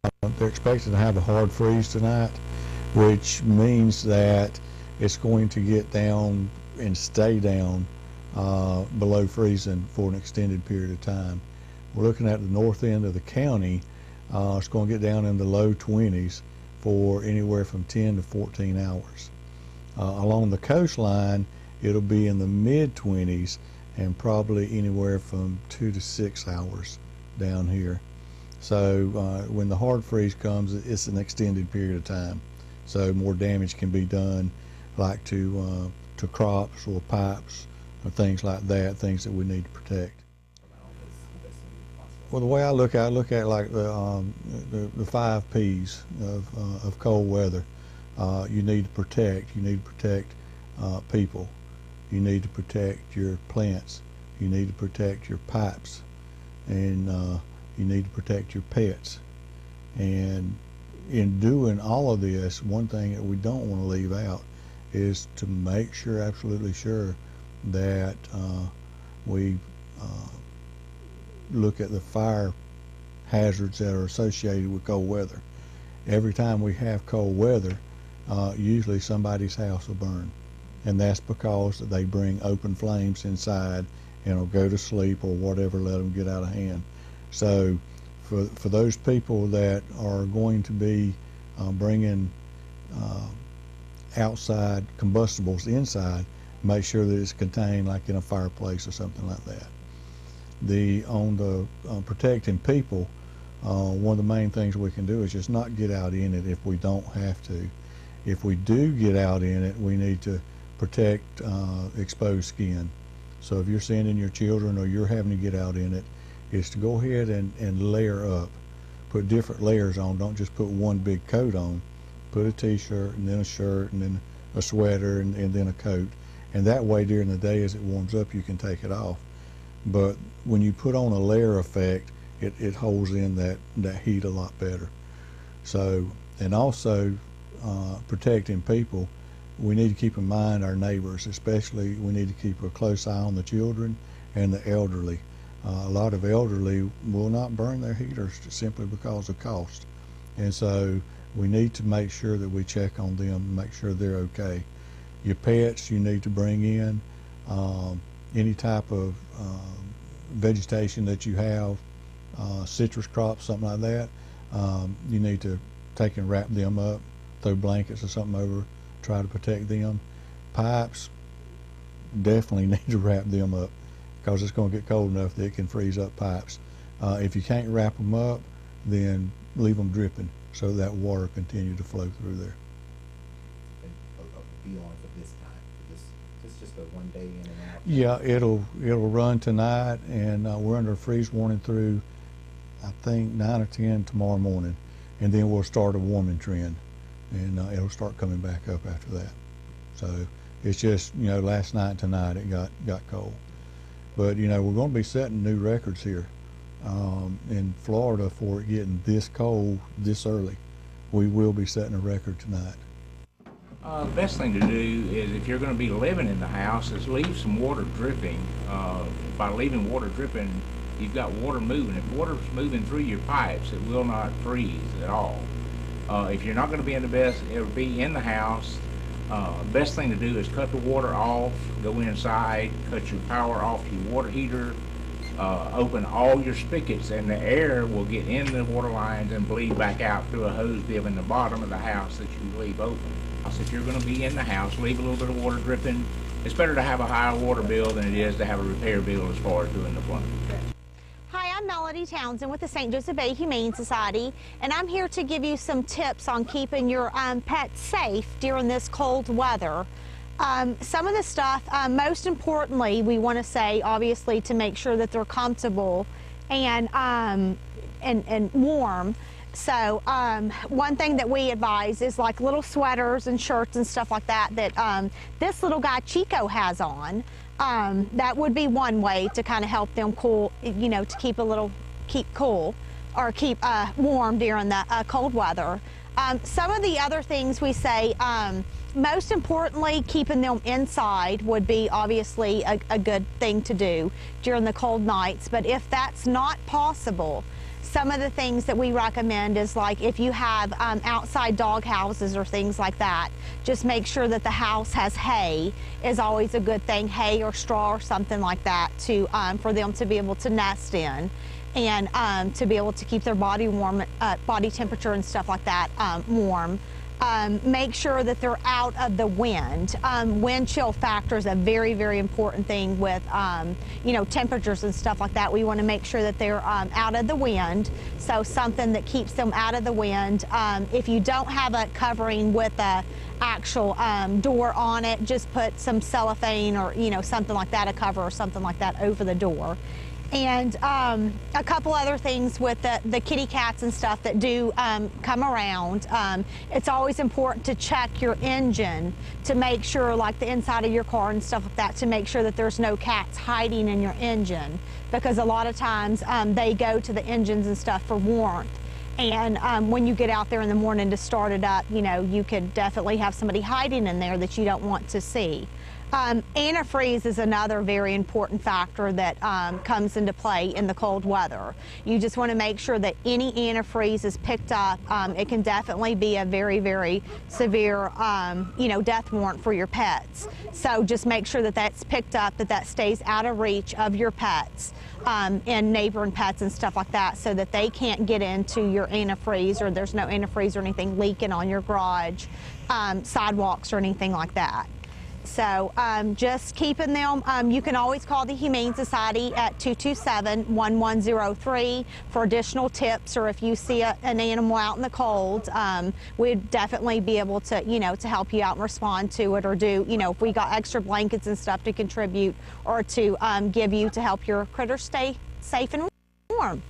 They're expected to have a hard freeze tonight, which means that it's going to get down and stay down below freezing for an extended period of time. We're looking at the north end of the county. It's going to get down in the low 20s for anywhere from 10 to 14 hours. Along the coastline, it'll be in the mid 20s and probably anywhere from 2 to 6 hours down here. So when the hard freeze comes, it's an extended period of time. So more damage can be done, like to crops or pipes or things like that, things that we need to protect. Well, the way I look at it like the 5 P's of cold weather. You need to protect. You need to protect people. You need to protect your plants. You need to protect your pipes, and you need to protect your pets. And in doing all of this, one thing that we don't want to leave out is to make sure, absolutely sure, that we look at the fire hazards that are associated with cold weather. Every time we have cold weather, usually somebody's house will burn, and that's because they bring open flames inside and will go to sleep or whatever, let them get out of hand. So for those people that are going to be bringing outside combustibles inside, make sure that it's contained like in a fireplace or something like that. On the protecting people, one of the main things we can do is just not get out in it if we don't have to. If we do get out in it, we need to protect exposed skin. So if you're sending your children or you're having to get out in it, is to go ahead and layer up. Put different layers on. Don't just put one big coat on. Put a t-shirt and then a shirt and then a sweater and then a coat. And that way during the day as it warms up, you can take it off. But when you put on a layer effect, it holds in that heat a lot better. So, and also protecting people, we need to keep in mind our neighbors, especially we need to keep a close eye on the children and the elderly. A lot of elderly will not burn their heaters simply because of cost. And so we need to make sure that we check on them and make sure they're okay. Your pets, you need to bring in any type of vegetation that you have, citrus crops, something like that. You need to take and wrap them up, throw blankets or something over, try to protect them. Pipes, definitely need to wrap them up because it's going to get cold enough that it can freeze up pipes. If you can't wrap them up, then leave them dripping so that water continue to flow through there. Beyond for this time, this just a 1 day in and out. Yeah, it'll run tonight, and we're under a freeze warning through, I think, 9 or 10 tomorrow morning, and then we'll start a warming trend, and it'll start coming back up after that. So it's just, you know, last night and tonight it got cold, but you know, we're going to be setting new records here in Florida for it getting this cold this early. We will be setting a record tonight. The best thing to do is, if you're going to be living in the house, is leave some water dripping. By leaving water dripping, you've got water moving. If water's moving through your pipes, it will not freeze at all. If you're not going to be in the house, best thing to do is cut the water off, go inside, cut your power off to your water heater, open all your spigots, and the air will get in the water lines and bleed back out through a hose bib in the bottom of the house that you leave open. If you're going to be in the house, leave a little bit of water dripping. It's better to have a higher water bill than it is to have a repair bill as far as doing the plumbing. Hi, I'm Melody Townsend with the St. Joseph Bay Humane Society, and I'm here to give you some tips on keeping your pets safe during this cold weather. Some of the stuff, most importantly, we want to say, obviously, to make sure that they're comfortable and warm. So one thing that we advise is like little sweaters and shirts and stuff like that this little guy Chico has on. That would be one way to kind of help them cool, you know, to keep cool or keep warm during the cold weather. Some of the other things we say, most importantly, keeping them inside would be obviously a good thing to do during the cold nights. But if that's not possible, some of the things that we recommend is like if you have outside dog houses or things like that, just make sure that the house has hay is always a good thing, hay or straw or something like that to for them to be able to nest in, and to be able to keep their body warm, body temperature and stuff like that warm. Make sure that they're out of the wind. Wind chill factor is a very, very important thing with, you know, temperatures and stuff like that. We want to make sure that they're out of the wind, so something that keeps them out of the wind. If you don't have a covering with a actual door on it, just put some cellophane or, you know, something like that, a cover or something like that over the door. And a couple other things with the kitty cats and stuff that do come around. It's always important to check your engine to make sure, like the inside of your car and stuff like that, to make sure that there's no cats hiding in your engine, because a lot of times they go to the engines and stuff for warmth. And when you get out there in the morning to start it up, you know, you could definitely have somebody hiding in there that you don't want to see. Antifreeze is another very important factor that comes into play in the cold weather. You just want to make sure that any antifreeze is picked up. It can definitely be a very, very severe, you know, death warrant for your pets. So just make sure that that's picked up, that that stays out of reach of your pets and neighboring pets and stuff like that, so that they can't get into your antifreeze, or there's no antifreeze or anything leaking on your garage, sidewalks or anything like that. So just keeping them, you can always call the Humane Society at 227-1103 for additional tips, or if you see an animal out in the cold, we'd definitely be able to, you know, to help you out and respond to it, or do, you know, if we got extra blankets and stuff to contribute or to give you to help your critters stay safe and warm.